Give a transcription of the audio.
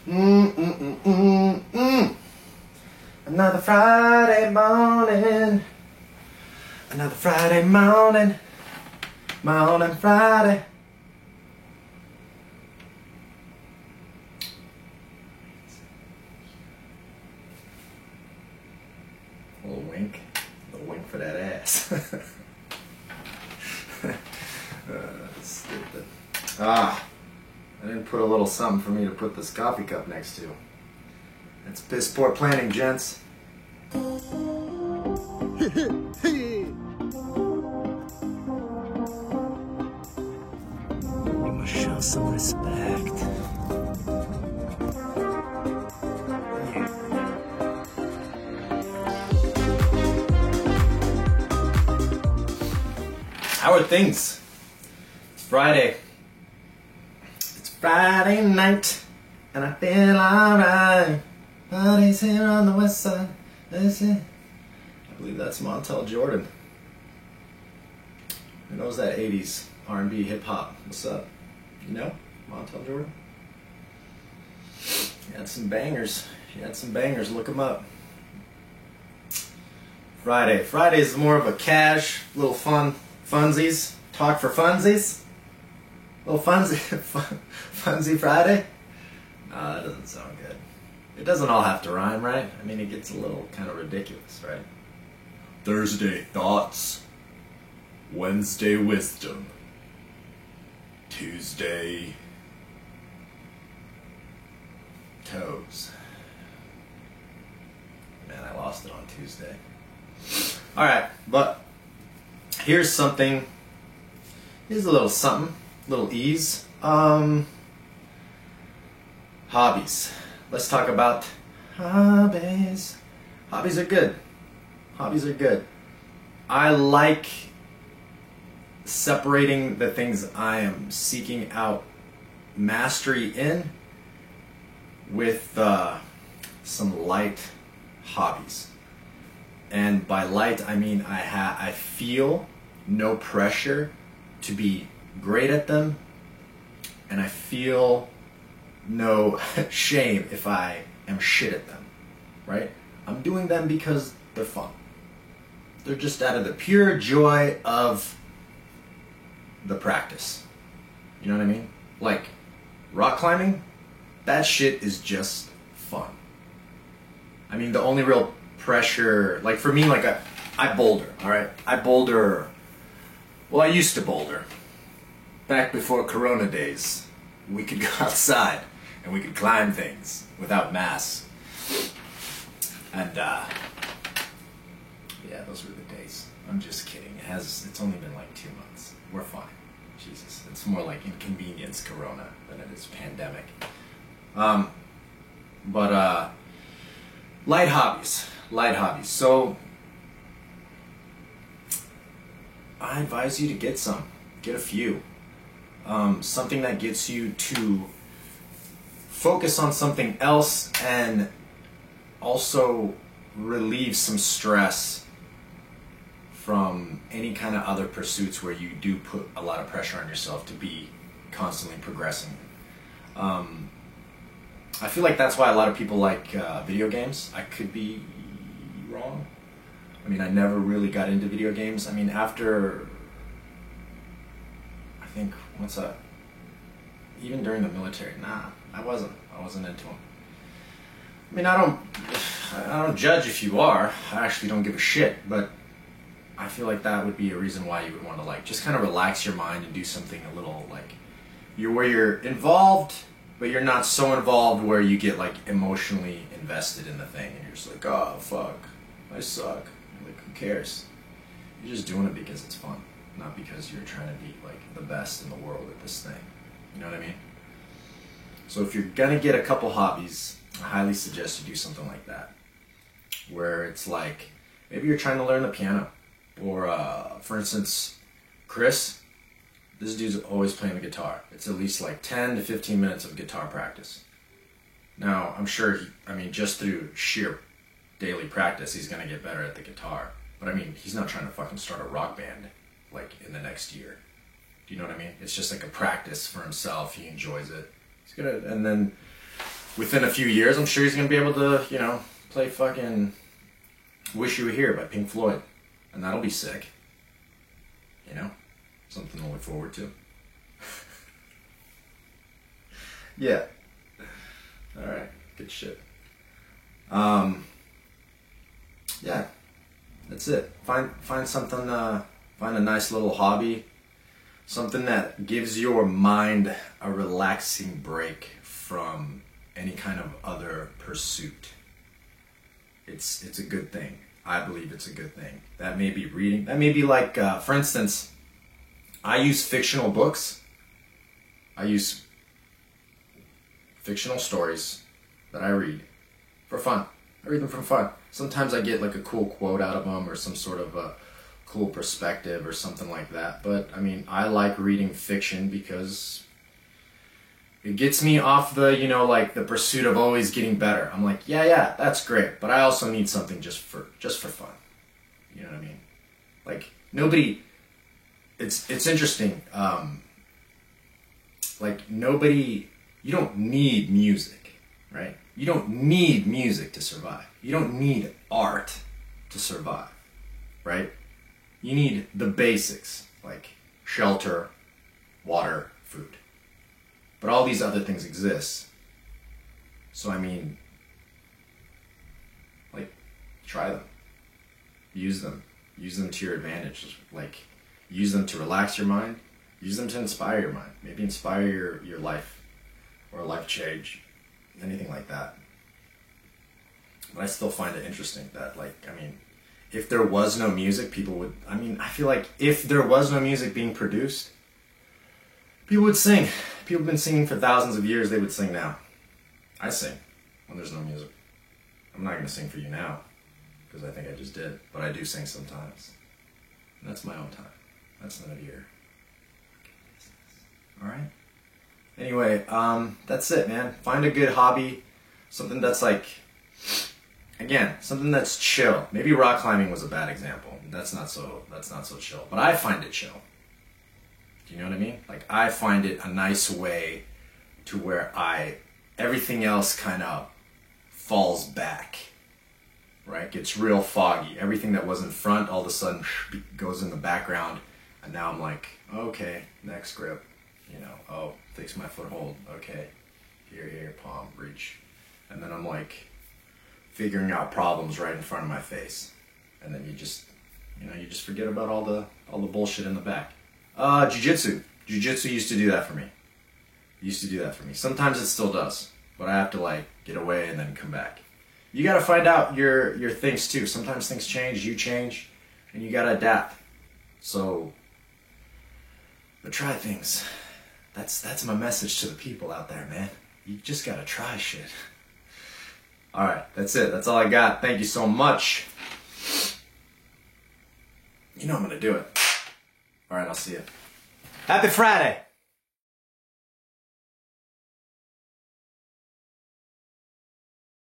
Another Friday morning. Another Friday morning. Morning Friday. A little wink. A little wink for that ass. Stupid. I didn't put a little something for me to put this coffee cup next to. That's piss poor planning, gents. You must show some respect. How are things? It's Friday. It's Friday night, and I feel alright. Party's here on the west side. Is it? I believe that's Montel Jordan. Who knows that 80s R&B hip hop? What's up? You know Montel Jordan? He had some bangers. Look him up. Friday. Friday is more of a cash, little funsies. Talk for funsies. Little funsy Friday. No, that doesn't sound good. It doesn't all have to rhyme, right? I mean, it gets a little kind of ridiculous, right? Thursday thoughts. Wednesday wisdom. Tuesday toes. Man, I lost it on Tuesday. Alright, but here's something. Here's a little something. A little ease. Hobbies. Let's talk about hobbies. Hobbies are good. Hobbies are good. I like separating the things I am seeking out mastery in with some light hobbies. And by light, I mean I feel no pressure to be great at them, and I feel no shame if I am shit at them, right? I'm doing them because they're fun. They're just out of the pure joy of the practice. You know what I mean? Like, rock climbing, that shit is just fun. I mean, the only real pressure, like for me, like I boulder, alright? I used to boulder. Back before Corona days, we could go outside and we could climb things without masks. And yeah, those were the days. I'm just kidding. It's only been like 2 months. We're fine. Jesus. It's more like inconvenience Corona than it is pandemic. But light hobbies. So I advise you to get a few. Something that gets you to focus on something else and also relieve some stress from any kind of other pursuits where you do put a lot of pressure on yourself to be constantly progressing. I feel like that's why a lot of people like video games. I could be wrong. I mean, I never really got into video games. I mean, after, I think, what's that? Even during the military, nah, I wasn't into them. I mean, I don't judge if you are. I actually don't give a shit, but I feel like that would be a reason why you would want to, like, just kind of relax your mind and do something a little, like, where you're involved, but you're not so involved where you get, like, emotionally invested in the thing, and you're just like, oh, fuck, I suck. You're like, who cares? You're just doing it because it's fun, not because you're trying to be, like, the best in the world at this thing. You know what I mean? So if you're gonna get a couple hobbies, I highly suggest you do something like that, where it's like, maybe you're trying to learn the piano, or for instance, Chris, this dude's always playing the guitar. It's at least like 10 to 15 minutes of guitar practice. Now, I'm sure just through sheer daily practice, he's gonna get better at the guitar. But I mean, he's not trying to fucking start a rock band, like, in the next year. Do you know what I mean? It's just like a practice for himself. He enjoys it. He's gonna, and then within a few years, I'm sure he's gonna be able to, you know, play fucking "Wish You Were Here" by Pink Floyd, and that'll be sick. You know, something to look forward to. Yeah. All right. Good shit. Yeah. That's it. Find something. Find a nice little hobby. Something that gives your mind a relaxing break from any kind of other pursuit. It's a good thing. I believe it's a good thing. That may be reading. That may be like, for instance, I use fictional books. I use fictional stories that I read for fun. I read them for fun. Sometimes I get like a cool quote out of them or some sort of a cool perspective or something like that. But I mean, I like reading fiction because it gets me off the, you know, like the pursuit of always getting better. I'm like, yeah, that's great, but I also need something just for fun. You know what I mean? Like nobody. It's interesting. Like nobody. You don't need music, right? You don't need music to survive. You don't need art to survive, right? You need the basics, like shelter, water, food. But all these other things exist. So I mean, like, try them. Use them. Use them to your advantage. Like, use them to relax your mind. Use them to inspire your mind. Maybe inspire your life. Or a life change, anything like that. But I still find it interesting that, like, I mean, if there was no music, people would, I mean, I feel like if there was no music being produced, people would sing. People have been singing for thousands of years, they would sing now. I sing when there's no music. I'm not going to sing for you now, because I think I just did, but I do sing sometimes. And that's my own time. That's none of your business. Alright? Anyway, that's it, man. Find a good hobby, something that's like, again, something that's chill. Maybe rock climbing was a bad example. That's not so chill. But I find it chill. Do you know what I mean? Like, I find it a nice way to where everything else kind of falls back, right? Gets real foggy. Everything that was in front all of a sudden goes in the background, and now I'm like, okay, next grip. You know, oh, fix my foothold. Okay, here, palm, reach. And then I'm like figuring out problems right in front of my face. And then you just forget about all the bullshit in the back. Jiu-jitsu. Jiu-jitsu used to do that for me. Sometimes it still does, but I have to like get away and then come back. You gotta find out your things too. Sometimes things change, you change, and you gotta adapt. So, but try things. That's my message to the people out there, man. You just gotta try shit. Alright, that's it. That's all I got. Thank you so much. You know I'm gonna do it. Alright, I'll see you. Happy Friday!